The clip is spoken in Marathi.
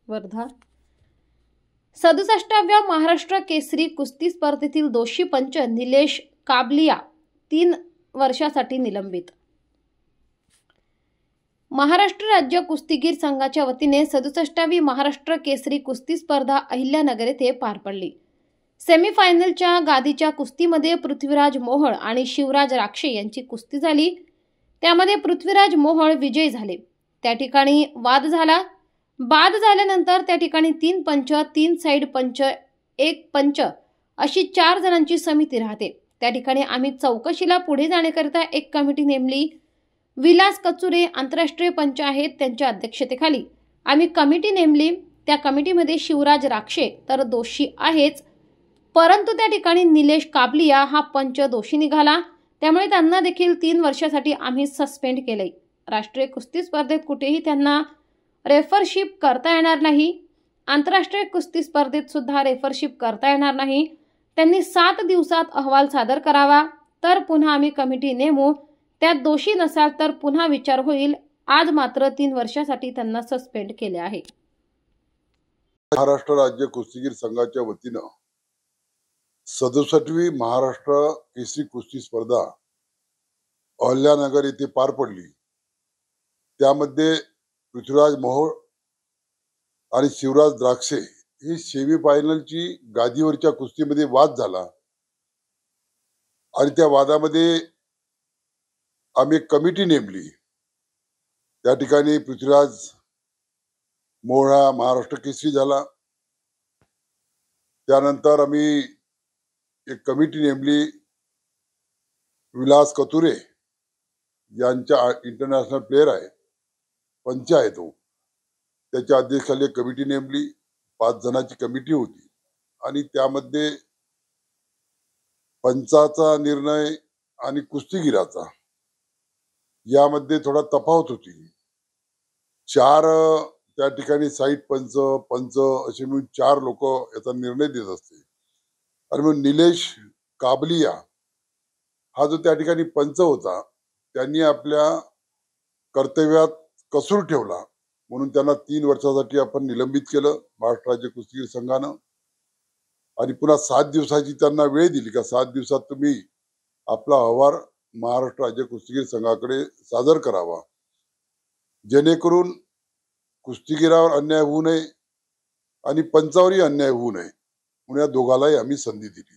वर्धा 67व्या महाराष्ट्र केसरी कुस्ती स्पर्धेतील दोषी पंच निलेश काबलिया 3 वर्षासाठी निलंबित। महाराष्ट्र राज्य कुस्तीगीर संघाच्या वतीने 67वी महाराष्ट्र केसरी कुस्ती स्पर्धा अहिल्यानगर येथे पार पडली। सेमीफायनलच्या गादीच्या कुस्तीमध्ये पृथ्वीराज मोहोळ आणि शिवराज राक्षे यांची कुस्ती झाली। त्यामध्ये पृथ्वीराज मोहोळ विजयी झाले। त्या ठिकाणी वाद झाला। बाद झाल्यानंतर त्या ठिकाणी 3 पंच, 3 साइड पंच, 1 पंच अशी 4 जणांची समिती राहते। त्या ठिकाणी आम्ही चौकशीला पुढे जाण्याकरिता एक कमिटी नेमली। विलास कचुरे आंतरराष्ट्रीय पंच आहेत, त्यांच्या अध्यक्षतेखाली आम्ही कमिटी नेमली। त्या कमिटीमध्ये शिवराज राक्षे तर दोषी आहेच, परंतु त्या ठिकाणी निलेश काबलिया हा पंच दोषी निघाला। त्यामुळे त्यांना देखील 3 वर्षासाठी आम्ही सस्पेंड केले। राष्ट्रीय कुस्ती स्पर्धेत कुठेही त्यांना रेफरशिप करता येणार नाही। आंतरराष्ट्रीय कुस्ती स्पर्धेत सुद्धा रेफरशिप करता येणार नाही। त्यांनी 7 दिवसात अहवाल सादर करावा, तर पुन्हा आम्ही कमिटी नेमू। त्यात दोषी नसाल तर पुन्हा विचार होईल। आज मात्र 3 वर्षासाठी त्यांना सस्पेंड केले आहे। महाराष्ट्र राज्य कुस्तीगीर संघाच्या वतीनं 67वी महाराष्ट्र केसरी कुस्ती स्पर्धा अहिल्यानगर येथे पार पडली। त्यामध्ये पृथ्वीराज मोहोळ आणि शिवराज द्राक्षे ही सेमीफायनलची गादीवरच्या कुस्तीमध्ये वाद झाला आणि त्या वादामध्ये आम्ही एक कमिटी नेमली। त्या ठिकाणी पृथ्वीराज मोहोळ हा महाराष्ट्र केसरी झाला। त्यानंतर आम्ही एक कमिटी नेमली। विलास कचुरे यांच्या इंटरनॅशनल प्लेयर आहे, पंच आहे तो, त्याच्या अध्यक्षाखाली एक कमिटी नेमली। 5 जणांची कमिटी होती आणि त्यामध्ये पंचाचा निर्णय आणि कुस्तीगीराचा यामध्ये थोडा तफावत होती। 4 त्या ठिकाणी साईड पंच, पंच असे मिळून 4 लोक याचा निर्णय देत असते आणि मग निलेश काबलिया हा जो त्या ठिकाणी पंच होता, त्यांनी आपल्या कर्तव्यात कसूर ठेवला म्हणून त्यांना 3 वर्षासाठी आपण निलंबित केलं महाराष्ट्र राज्य कुस्तीगीर संघानं। आणि पुन्हा 7 दिवसाची त्यांना वेळ दिली का 7 दिवसात तुम्ही आपला अहवाल महाराष्ट्र राज्य कुस्तीगीर संघाकडे सादर करावा, जेणेकरून कुस्तीगीरावर अन्याय होऊ नये आणि पंचावरही अन्याय होऊ नये म्हणून या दोघांनाही आम्ही संधी दिली।